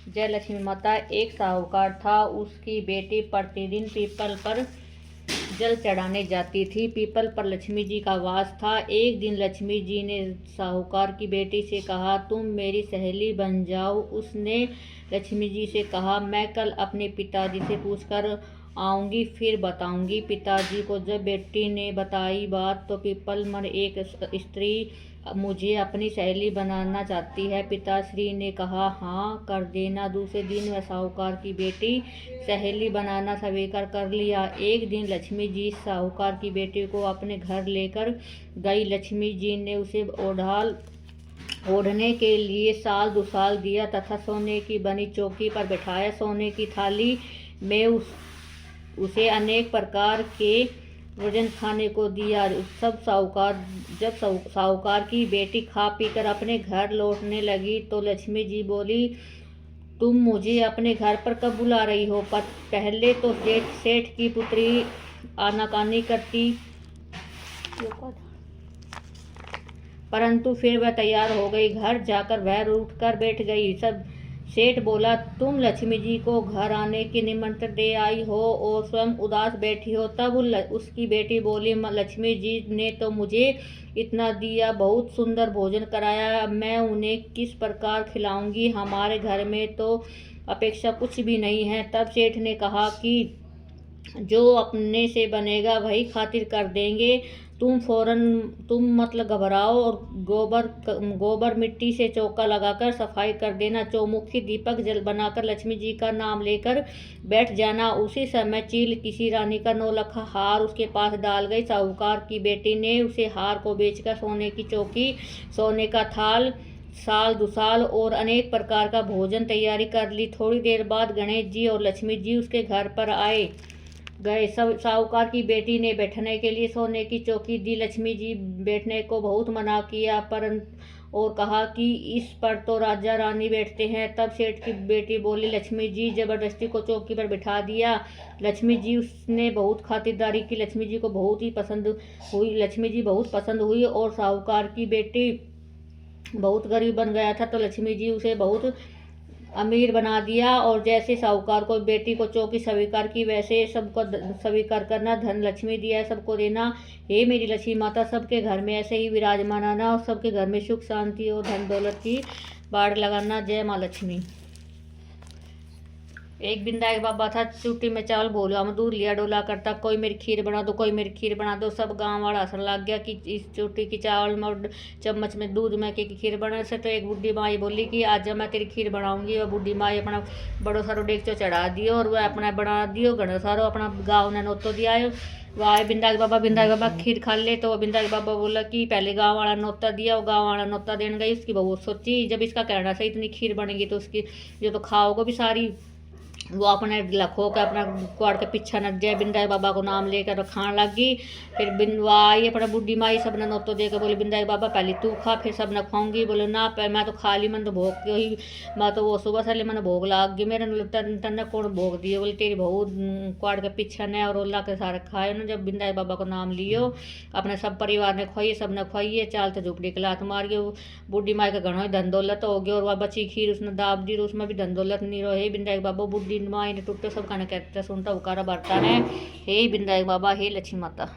जय लक्ष्मी माता। एक साहूकार था, उसकी बेटी प्रतिदिन पीपल पर जल चढ़ाने जाती थी। पीपल पर लक्ष्मी जी का वास था। एक दिन लक्ष्मी जी ने साहूकार की बेटी से कहा, तुम मेरी सहेली बन जाओ। उसने लक्ष्मी जी से कहा, मैं कल अपने पिताजी से पूछकर आऊँगी, फिर बताऊँगी। पिताजी को जब बेटी ने बताई बात तो पीपल पर एक स्त्री मुझे अपनी सहेली बनाना चाहती है। पिताश्री ने कहा, हाँ कर देना। दूसरे दिन वह साहूकार की बेटी सहेली बनाना स्वीकार कर लिया। एक दिन लक्ष्मी जी साहूकार की बेटी को अपने घर लेकर गई। लक्ष्मी जी ने उसे ओढ़ने के लिए साल दुसाल दिया तथा सोने की बनी चौकी पर बैठाया। सोने की थाली में उसे अनेक प्रकार के भोजन खाने को दिया। जब साहूकार की बेटी खा पीकर अपने घर लौटने लगी तो लक्ष्मी जी बोली, तुम मुझे अपने घर पर कब बुला रही हो? पर पहले तो सेठ की पुत्री आनाकानी करती, परंतु फिर वह तैयार हो गई। घर जाकर वह रूठ कर बैठ गई। सब सेठ बोला, तुम लक्ष्मी जी को घर आने की निमंत्रण दे आई हो और स्वयं उदास बैठी हो। तब उसकी बेटी बोली, लक्ष्मी जी ने तो मुझे इतना दिया, बहुत सुंदर भोजन कराया, मैं उन्हें किस प्रकार खिलाऊंगी? हमारे घर में तो अपेक्षा कुछ भी नहीं है। तब सेठ ने कहा कि जो अपने से बनेगा वही खातिर कर देंगे। तुम मतलब घबराओ और गोबर मिट्टी से चौका लगाकर सफाई कर देना। चौमुखी दीपक जल बनाकर लक्ष्मी जी का नाम लेकर बैठ जाना। उसी समय चील किसी रानी का नौलखा हार उसके पास डाल गई। साहूकार की बेटी ने उसे हार को बेचकर सोने की चौकी, सोने का थाल, साल दुसाल और अनेक प्रकार का भोजन तैयारी कर ली। थोड़ी देर बाद गणेश जी और लक्ष्मी जी उसके घर पर गए। साहूकार की बेटी ने बैठने के लिए सोने की चौकी दी। लक्ष्मी जी बैठने को बहुत मना किया और कहा कि इस पर तो राजा रानी बैठते हैं। तब सेठ की बेटी बोली, लक्ष्मी जी जबरदस्ती को चौकी पर बिठा दिया। लक्ष्मी जी उसने बहुत खातिरदारी की। लक्ष्मी जी बहुत पसंद हुई और साहूकार की बेटी बहुत गरीब बन गया था तो लक्ष्मी जी उसे बहुत अमीर बना दिया। और जैसे साहूकार को बेटी को चौकी स्वीकार की, वैसे सबको स्वीकार करना, धन लक्ष्मी दिया सबको देना। हे मेरी लक्ष्मी माता, सबके घर में ऐसे ही विराजमान आना और सबके घर में सुख शांति और धन दौलत की बाढ़ लगाना। जय माँ लक्ष्मी। एक विधायक बाबा था, चुट्टी में चावल बोलो, हम दूध लिया डोला करता, कोई मेरी खीर बना दो, कोई मेरी खीर बना दो। सब गांव वाला हंसने लग गया कि इस चुट्टी की चावल में और चम्मच में दूध में की खीर बना से। तो एक बुढ़ी माई बोली कि आज जब मैं तेरी खीर बनाऊंगी। और बुढ़ी माई अपना बड़ो सारो डेगचो चढ़ा दियो और वह अपना बना दियो घड़ो सारो अपना गाँव ने नोतो दिया। वाह बिंदाक बाबा खीर खा ले। तो बिंदाक बाबा बोला कि पहले गाँव वाला नोता दिया, वो गाँव वाला नोता देने गई। उसकी बहू सोची जब इसका कहना से इतनी खीर बनेगी तो उसकी जो तो खाओगे भी सारी, वो अपने लखो के अपना कुआड़ के पीछा न जाए। बिंदाई बाबा को नाम लेकर खाने लगी। फिर बिंदवाई अपना बुढ़ी माई सब ने नोतो देकर बोले, बिंदाई बाबा पहले तू खा फिर सब ने खाऊंगी। बोले ना मैं तो खा ली, मैंने तो भोग के ही, मैं तो वो सुबह से मैंने भोग लाग गई, मेरे तन्ने कौन भोग दिए? बोले तेरी बहू कुआड़ के पीछा ने और ओला के सारे खाए ना। जब बिंदाई बाबा को नाम लियो अपने सब परिवार ने खुआइए, सब ने खुआइए। चाल तो झुपड़ी के लात मार गए। बुढ़ी माई का घणो धन दौलत हो गया और वह बची खीर उसने दाब दी, उसमें भी धन दौलत नहीं रहे। बिंदाई बाबा बुढ़ी माई ने टूटे सब खाने कहते सुनता उकारा बरता है। हे बिंदाई बाबा, हे लक्ष्मी माता।